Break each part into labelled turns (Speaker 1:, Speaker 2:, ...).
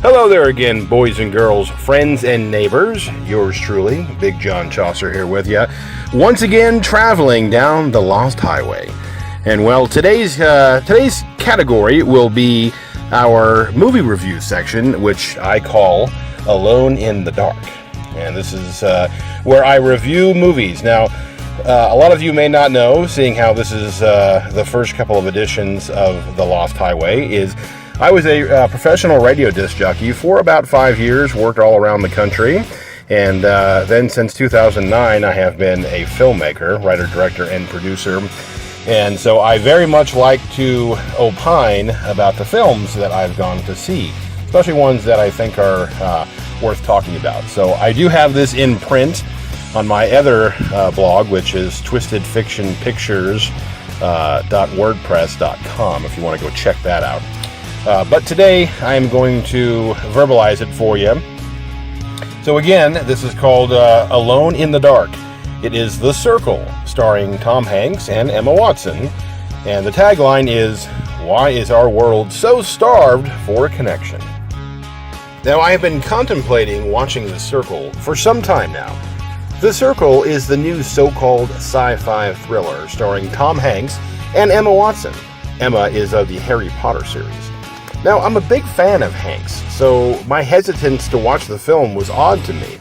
Speaker 1: Hello there again, boys and girls, friends and neighbors. Yours truly, Big Jon Chauser here with you. Once again, traveling down the Lost Highway. And well, today's category will be our movie review section, which I call Alone in the Dark. And this is where I review movies. Now, a lot of you may not know, seeing how this is the first couple of editions of The Lost Highway, is I was a professional radio disc jockey for about 5 years, worked all around the country, and then since 2009 I have been a filmmaker, writer, director, and producer. And so I very much like to opine about the films that I've gone to see, especially ones that I think are worth talking about. So I do have this in print on my other blog, which is twistedfictionpictures.wordpress.com, if you want to go check that out. But today I am going to verbalize it for you. So again, this is called Alone in the Dark. It is The Circle, starring Tom Hanks and Emma Watson. And the tagline is, "Why is our world so starved for a connection?" Now, I have been contemplating watching The Circle for some time now. The Circle is the new so-called sci-fi thriller starring Tom Hanks and Emma Watson. Emma is of the Harry Potter series. Now, I'm a big fan of Hanks, so my hesitance to watch the film was odd to me.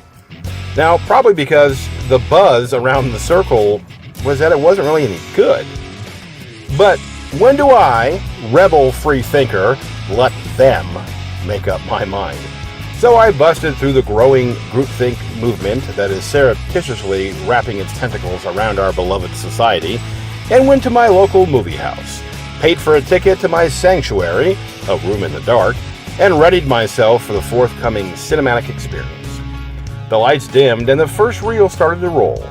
Speaker 1: Now, probably because the buzz around The Circle was that it wasn't really any good. But when do I, rebel free thinker, let them make up my mind? So I busted through the growing groupthink movement that is surreptitiously wrapping its tentacles around our beloved society and went to my local movie house, paid for a ticket to my sanctuary, a room in the dark, and readied myself for the forthcoming cinematic experience. The lights dimmed and the first reel started to roll.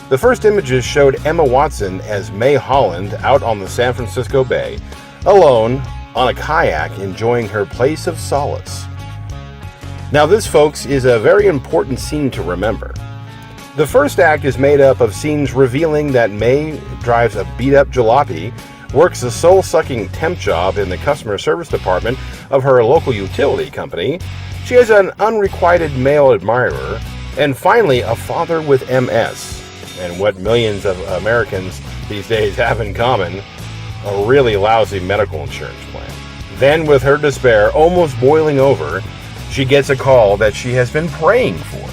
Speaker 1: The first images showed Emma Watson as May Holland out on the San Francisco Bay, alone on a kayak enjoying her place of solace. Now this, folks, is a very important scene to remember. The first act is made up of scenes revealing that May drives a beat-up jalopy, works a soul-sucking temp job in the customer service department of her local utility company. She has an unrequited male admirer, and finally a father with MS, and what millions of Americans these days have in common, a really lousy medical insurance plan. Then, with her despair almost boiling over, she gets a call that she has been praying for.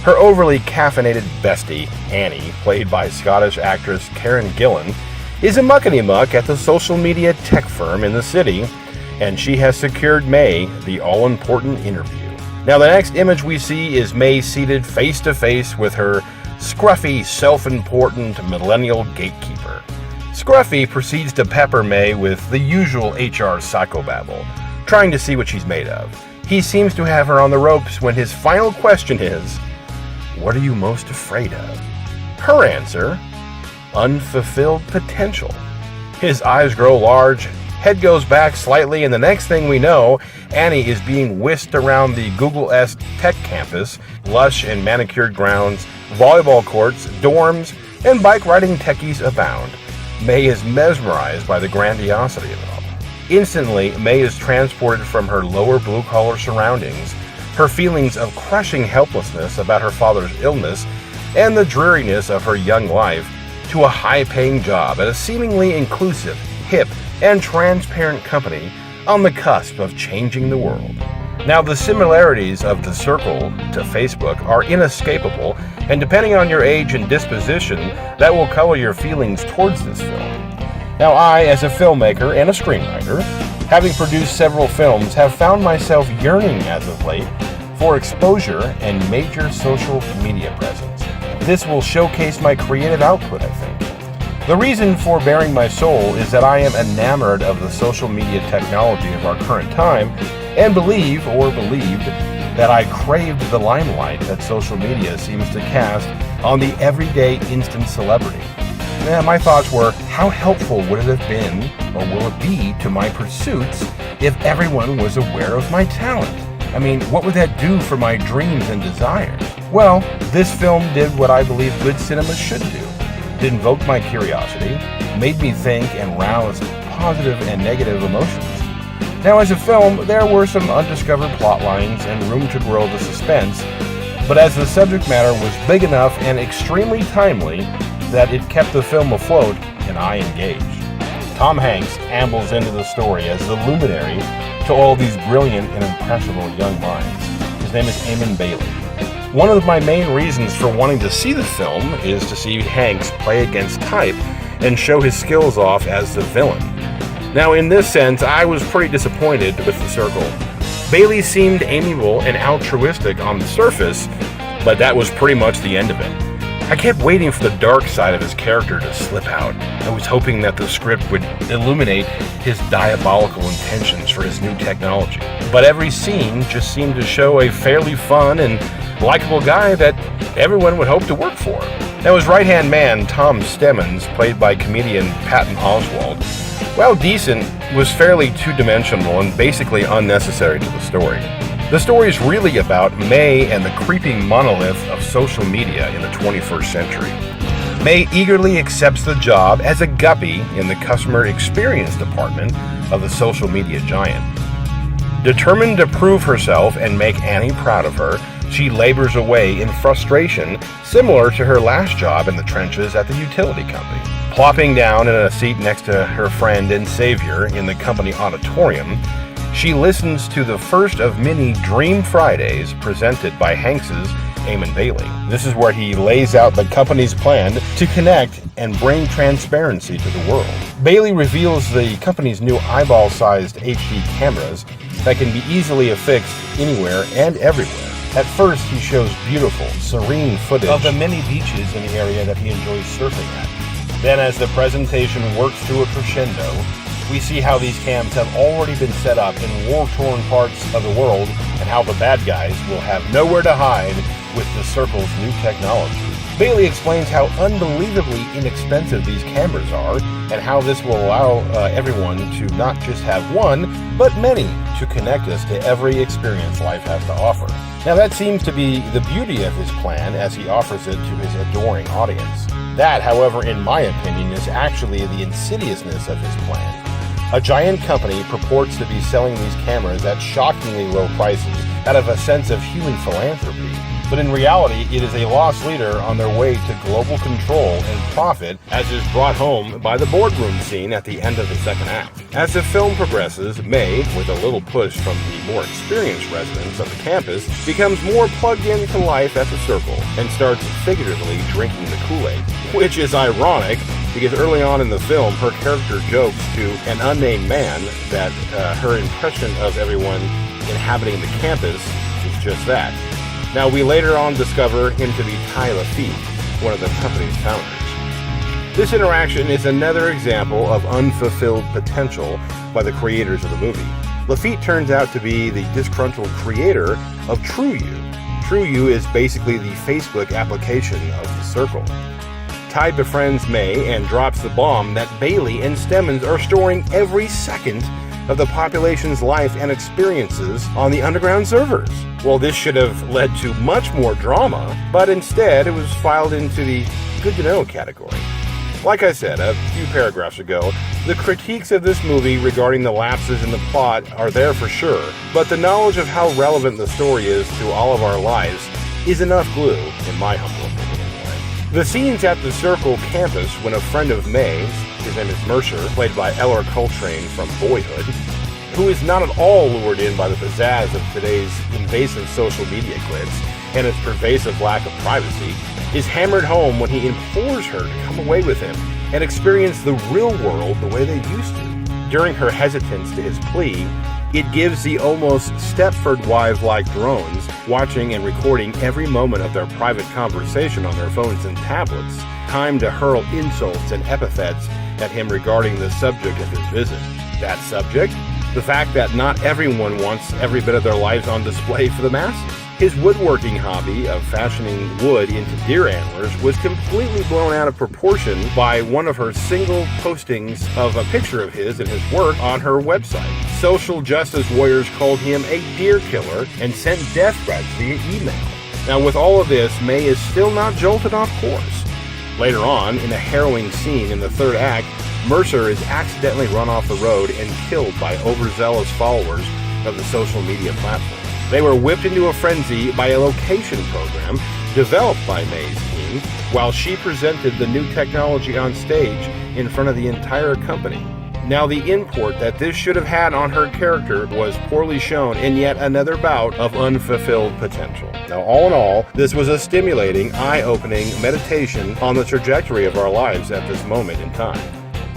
Speaker 1: Her overly caffeinated bestie, Annie, played by Scottish actress Karen Gillan, is a muckety-muck at the social media tech firm in the city, and she has secured May the all-important interview. Now, the next image we see is May seated face-to-face with her scruffy, self-important millennial gatekeeper. Scruffy proceeds to pepper May with the usual HR psychobabble, trying to see what she's made of. He seems to have her on the ropes when his final question is, "What are you most afraid of?" Her answer, "Unfulfilled potential." His eyes grow large, head goes back slightly, and the next thing we know, Annie is being whisked around the Google-esque tech campus, lush and manicured grounds, volleyball courts, dorms, and bike-riding techies abound. May is mesmerized by the grandiosity of it all. Instantly, May is transported from her lower blue-collar surroundings, her feelings of crushing helplessness about her father's illness, and the dreariness of her young life, to a high-paying job at a seemingly inclusive, hip, and transparent company on the cusp of changing the world. Now, the similarities of The Circle to Facebook are inescapable, and depending on your age and disposition, that will color your feelings towards this film. Now, I, as a filmmaker and a screenwriter, having produced several films, have found myself yearning as of late for exposure and major social media presence. This will showcase my creative output, I think. The reason for bearing my soul is that I am enamored of the social media technology of our current time and believed that I craved the limelight that social media seems to cast on the everyday instant celebrity. My thoughts were, how helpful would it have been, or will it be, to my pursuits if everyone was aware of my talent? I mean, what would that do for my dreams and desires? Well, this film did what I believe good cinema should do. It invoked my curiosity, made me think, and roused positive and negative emotions. Now, as a film, there were some undiscovered plot lines and room to grow the suspense, but as the subject matter was big enough and extremely timely that it kept the film afloat and I engaged. Tom Hanks ambles into the story as the luminary to all these brilliant and impressionable young minds. His name is Eamon Bailey. One of my main reasons for wanting to see the film is to see Hanks play against type and show his skills off as the villain. Now, in this sense, I was pretty disappointed with The Circle. Bailey seemed amiable and altruistic on the surface, but that was pretty much the end of it. I kept waiting for the dark side of his character to slip out. I was hoping that the script would illuminate his diabolical intentions for his new technology. But every scene just seemed to show a fairly fun and likable guy that everyone would hope to work for. Now, his right-hand man, Tom Stemmons, played by comedian Patton Oswalt, while decent, was fairly two-dimensional and basically unnecessary to the story. The story is really about May and the creeping monolith of social media in the 21st century. May eagerly accepts the job as a guppy in the customer experience department of the social media giant. Determined to prove herself and make Annie proud of her, she labors away in frustration, similar to her last job in the trenches at the utility company. Plopping down in a seat next to her friend and savior in the company auditorium, she listens to the first of many Dream Fridays presented by Hanks's Eamon Bailey. This is where he lays out the company's plan to connect and bring transparency to the world. Bailey reveals the company's new eyeball-sized HD cameras that can be easily affixed anywhere and everywhere. At first, he shows beautiful, serene footage of the many beaches in the area that he enjoys surfing at. Then, as the presentation works to a crescendo, we see how these cams have already been set up in war-torn parts of the world and how the bad guys will have nowhere to hide with the Circle's new technology. Bailey explains how unbelievably inexpensive these cameras are and how this will allow everyone to not just have one, but many, to connect us to every experience life has to offer. Now, that seems to be the beauty of his plan as he offers it to his adoring audience. That, however, in my opinion, is actually the insidiousness of his plan. A giant company purports to be selling these cameras at shockingly low prices out of a sense of human philanthropy. But in reality, it is a lost leader on their way to global control and profit, as is brought home by the boardroom scene at the end of the second act. As the film progresses, May, with a little push from the more experienced residents of the campus, becomes more plugged into life at the Circle and starts figuratively drinking the Kool-Aid. Which is ironic, because early on in the film, her character jokes to an unnamed man that her impression of everyone inhabiting the campus is just that. Now, we later on discover him to be Ty Lafitte, one of the company's founders. This interaction is another example of unfulfilled potential by the creators of the movie. Lafitte turns out to be the disgruntled creator of TrueU. TrueU is basically the Facebook application of the Circle. Ty befriends May and drops the bomb that Bailey and Stemmons are storing every second of the population's life and experiences on the underground servers. Well, this should have led to much more drama, but instead it was filed into the good-to-know category. Like I said a few paragraphs ago, the critiques of this movie regarding the lapses in the plot are there for sure, but the knowledge of how relevant the story is to all of our lives is enough glue, in my humble opinion. The scenes at the Circle campus when a friend of May's, his name is Mercer, played by Eller Coltrane from Boyhood, who is not at all lured in by the pizzazz of today's invasive social media glitz and its pervasive lack of privacy, is hammered home when he implores her to come away with him and experience the real world the way they used to. During her hesitance to his plea, it gives the almost Stepford Wives-like drones watching and recording every moment of their private conversation on their phones and tablets time to hurl insults and epithets at him regarding the subject of his visit. That subject? The fact that not everyone wants every bit of their lives on display for the masses. His woodworking hobby of fashioning wood into deer antlers was completely blown out of proportion by one of her single postings of a picture of his and his work on her website. Social justice warriors called him a deer killer and sent death threats via email. Now, with all of this, May is still not jolted off course. Later on, in a harrowing scene in the third act, Mercer is accidentally run off the road and killed by overzealous followers of the social media platform. They were whipped into a frenzy by a location program developed by May's team while she presented the new technology on stage in front of the entire company. Now, the import that this should have had on her character was poorly shown in yet another bout of unfulfilled potential. Now, all in all, this was a stimulating, eye-opening meditation on the trajectory of our lives at this moment in time.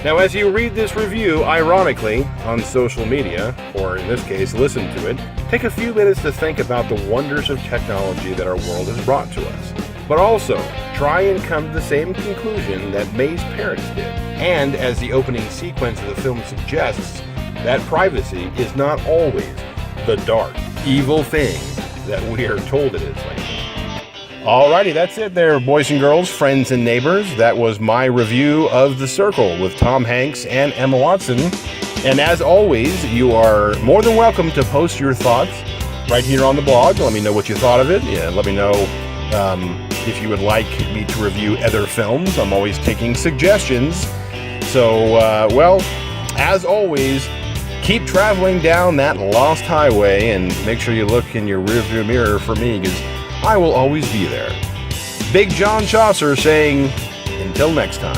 Speaker 1: Now, as you read this review, ironically, on social media, or in this case, listen to it, take a few minutes to think about the wonders of technology that our world has brought to us. But also, try and come to the same conclusion that May's parents did. And as the opening sequence of the film suggests, that privacy is not always the dark, evil thing that we are told it is. Alrighty, that's it there, boys and girls, friends and neighbors. That was my review of The Circle with Tom Hanks and Emma Watson. And as always, you are more than welcome to post your thoughts right here on the blog. Let me know what you thought of it. Yeah, let me know if you would like me to review other films. I'm always taking suggestions. So, well, as always, keep traveling down that lost highway and make sure you look in your rearview mirror for me, because I will always be there. Big Jon Chaucer saying, until next time.